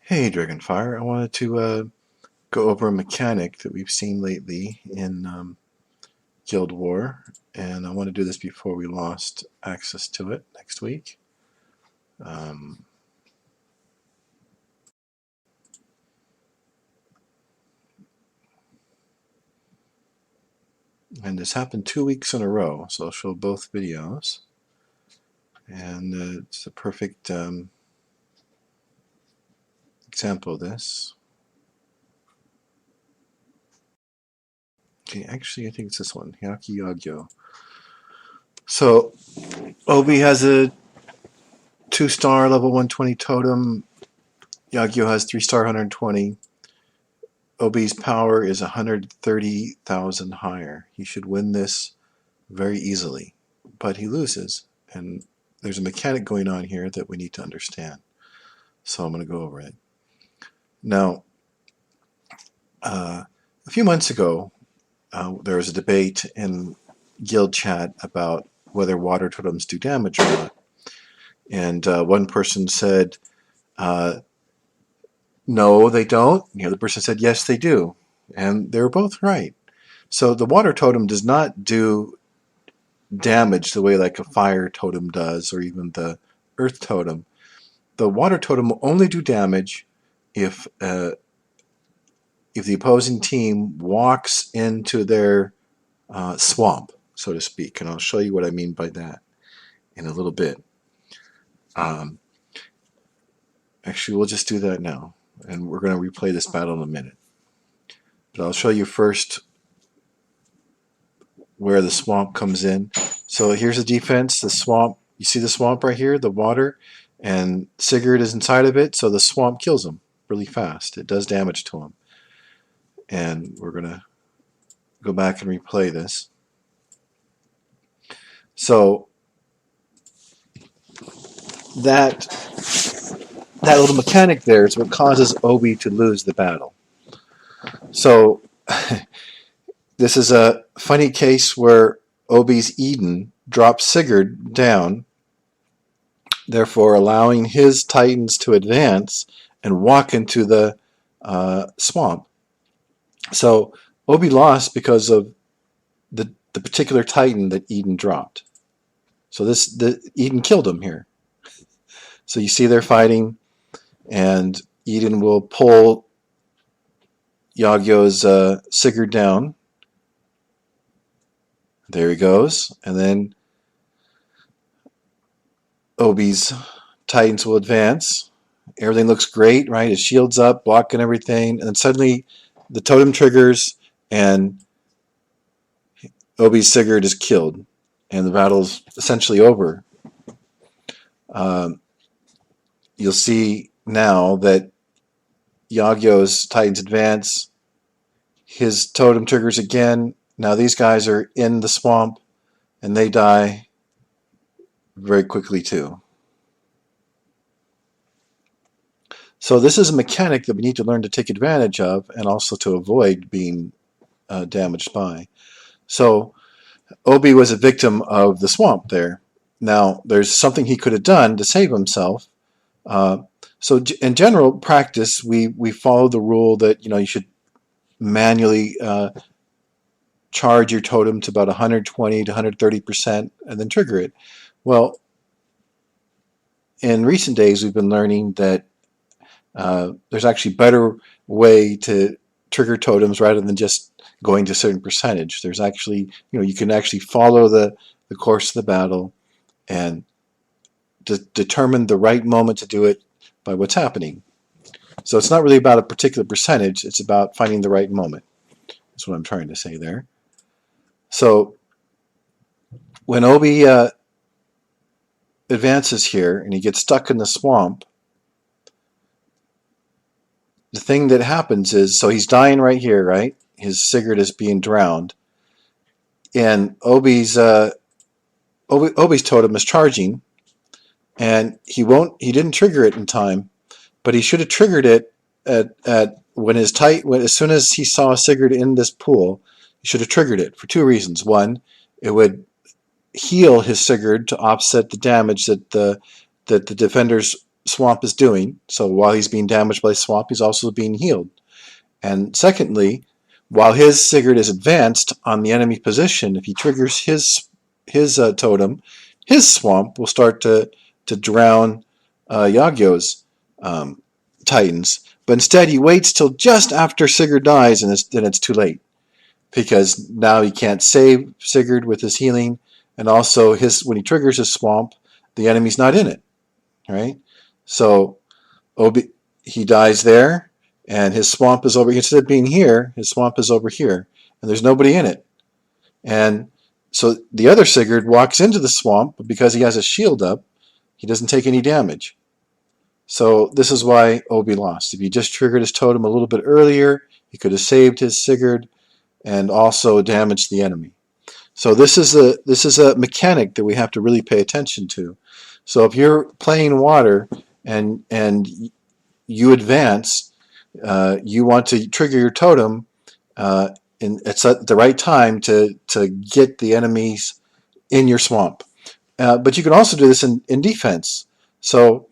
Hey Dragonfire, I wanted to go over a mechanic that we've seen lately in Guild War, and I want to do this before we lost access to it next week. Um, and this happened 2 weeks in a row, so I'll show both videos. And it's a perfect example of this. Okay, actually I think it's this one, Hyaki Yagyo. So Obi has a 2-star level 120 totem. Yagyo has 3-star 120. Obi's power is 130,000 higher. He should win this very easily, but he loses, and there's a mechanic going on here that we need to understand. So I'm going to go over it. Now, a few months ago, there was a debate in guild chat about whether water totems do damage or not. And one person said, no, they don't. The other person said, yes, they do. And they were both right. So the water totem does not do damage the way like a fire totem does, or even the earth totem. The water totem will only do damage if the opposing team walks into their swamp, so to speak. And I'll show you what I mean by that in a little bit. Actually, we'll just do that now, and we're going to replay this battle in a minute. But I'll show you first where the swamp comes in. So here's the defense, the swamp. You see the swamp right here, the water, and Sigurd is inside of it, so the swamp kills him really fast. It does damage to him. And we're going to go back and replay this. So that little mechanic there is what causes Obi to lose the battle. So this is a funny case where Obi's Eden drops Sigurd down, therefore allowing his Titans to advance and walk into the swamp. So Obi lost because of the particular Titan that Eden dropped. So Eden killed him here. So you see they're fighting, and Eden will pull Yagyo's Sigurd down. There he goes. And then Obi's Titans will advance. Everything looks great, right? His shield's up, blocking everything. And then suddenly the totem triggers, and Obi's Sigurd is killed. And the battle's essentially over. You'll see now that Yagyo's Titans advance. His totem triggers again. Now these guys are in the swamp, and they die very quickly too. So this is a mechanic that we need to learn to take advantage of, and also to avoid being damaged by. So Obi was a victim of the swamp there. Now there's something he could have done to save himself. So in general practice, we follow the rule that you should manually charge your totem to about 120 to 130% and then trigger it. Well, in recent days we've been learning that there's actually a better way to trigger totems rather than just going to a certain percentage. There's actually, you can actually follow the course of the battle and determine the right moment to do it by what's happening. So it's not really about a particular percentage, it's about finding the right moment. That's what I'm trying to say there. So when Obi advances here and he gets stuck in the swamp, the thing that happens is, so he's dying right here, right? His Sigurd is being drowned, and Obi's totem is charging, and he didn't trigger it in time, but he should have triggered it as soon as he saw Sigurd in this pool. He should have triggered it for two reasons. One, it would heal his Sigurd to offset the damage that the defenders swamp is doing. So while he's being damaged by swamp, he's also being healed. And secondly, while his Sigurd is advanced on the enemy position, if he triggers his totem, his swamp will start to drown Yagyo's titans. But instead, he waits till just after Sigurd dies, and then it's too late, because now he can't save Sigurd with his healing, and also when he triggers his swamp, the enemy's not in it, right? So he dies there, and his swamp is over. Instead of being here, his swamp is over here, and there's nobody in it. And so the other Sigurd walks into the swamp, but because he has a shield up, he doesn't take any damage. So this is why Obi lost. If he just triggered his totem a little bit earlier, he could have saved his Sigurd and also damaged the enemy. So this is a mechanic that we have to really pay attention to. So if you're playing water and you advance, you want to trigger your totem, it's at the right time to get the enemies in your swamp. But you can also do this in defense. So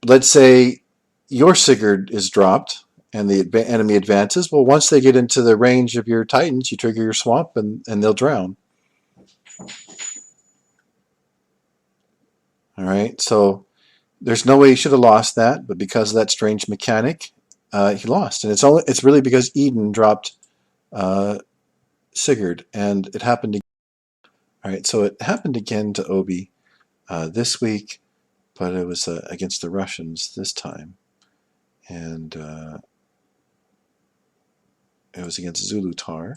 let's say your Sigurd is dropped and the enemy advances. Well, once they get into the range of your Titans, you trigger your swamp and they'll drown. All right, so there's no way he should have lost that, but because of that strange mechanic, he lost. And it's really because Eden dropped Sigurd, and it happened again. All right, so it happened again to Obi this week, but it was against the Russians this time. And it was against Zulutar.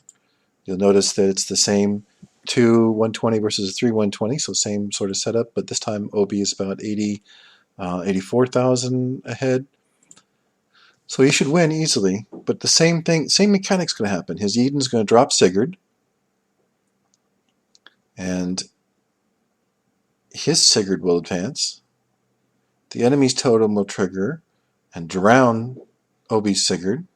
You'll notice that it's the same 2 120 versus 3 120, so same sort of setup, but this time Obi is about 84,000 ahead. So he should win easily, but the same mechanic's going to happen. His Eden's going to drop Sigurd, and his Sigurd will advance. The enemy's totem will trigger and drown Obi's Sigurd.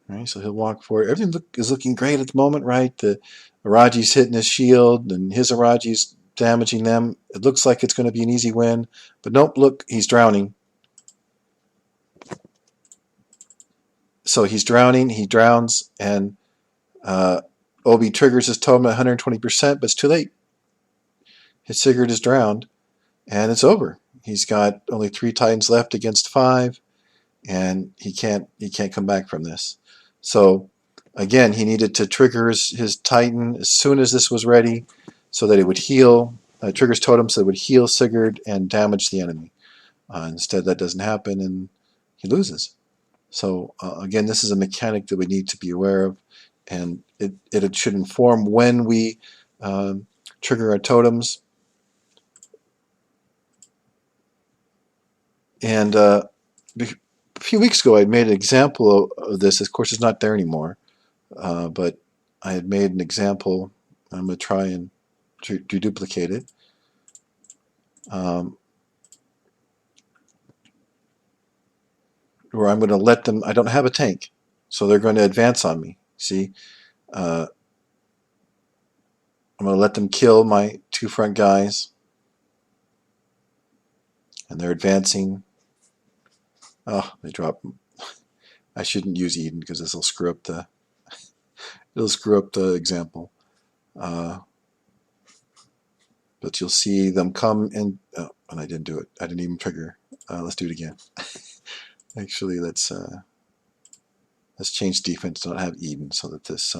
Right, so he'll walk forward. Everything is looking great at the moment, right? The Araji's hitting his shield, and his Araji's damaging them. It looks like it's going to be an easy win, but nope, look, he's drowning. So he's drowning, he drowns, and Obi triggers his totem at 120%, but it's too late. His Sigurd is drowned, and it's over. He's got only 3 Titans left against 5, and he can't come back from this. So again, he needed to trigger his Titan as soon as this was ready, so that it would heal, triggers totem so it would heal Sigurd and damage the enemy. Instead, that doesn't happen, and he loses. So again, this is a mechanic that we need to be aware of, and it should inform when we trigger our totems. And a few weeks ago, I made an example of this. Of course, it's not there anymore, but I had made an example. I'm going to try and duplicate it. Where I'm going to let them, I don't have a tank, so they're going to advance on me. See, I'm going to let them kill my 2 front guys, and they're advancing. Oh, they drop. I shouldn't use Eden because this will screw up the. It'll screw up the example. But you'll see them come in. Oh, and I didn't do it. I didn't even trigger. Let's do it again. Actually, let's change defense to not have Eden, so that this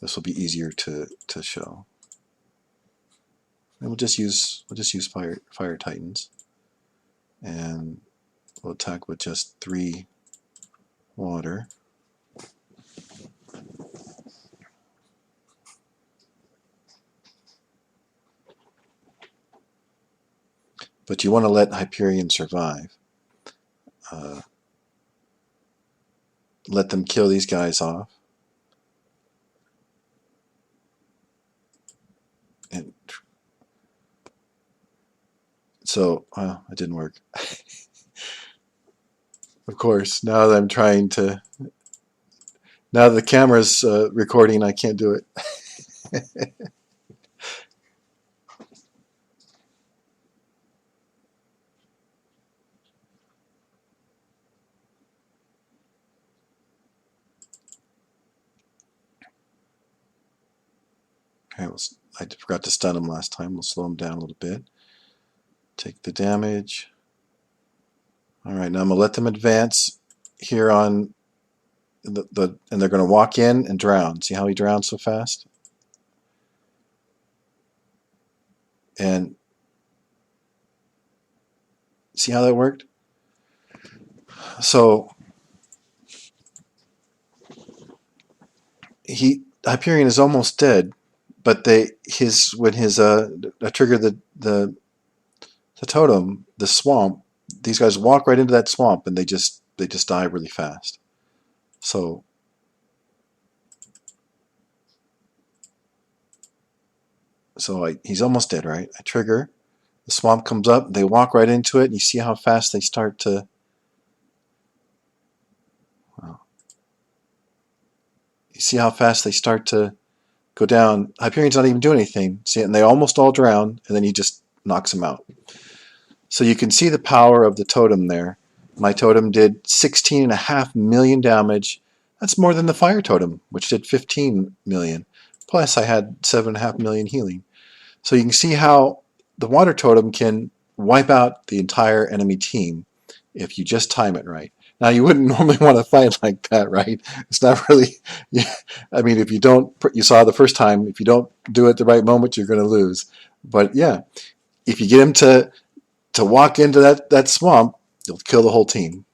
this will be easier to show. And we'll just use fire Titans, and we'll attack with just 3 water. But you want to let Hyperion survive. Let them kill these guys off. And so, it didn't work. Of course, now that I'm trying to... Now the camera's recording, I can't do it. Okay, I forgot to stun him last time. We'll slow him down a little bit. Take the damage. All right, now I'm going to let them advance here on and they're going to walk in and drown. See how he drowns so fast? And see how that worked? So Hyperion is almost dead, but when his I trigger the totem, the swamp, these guys walk right into that swamp and they just die really fast. So he's almost dead, right? I trigger, the swamp comes up, they walk right into it, and you see how fast they start to. Wow. You see how fast they start to go down. Hyperion's not even doing anything. See, and they almost all drown, and then he just knocks them out. So you can see the power of the totem there. My totem did 16.5 million damage. That's more than the fire totem, which did 15 million. Plus, I had 7.5 million healing. So you can see how the water totem can wipe out the entire enemy team if you just time it right. Now, you wouldn't normally want to fight like that, right? It's not really. I mean, if you don't, you saw the first time, if you don't do it at the right moment, you're going to lose. But yeah, if you get him to walk into that swamp, you'll kill the whole team.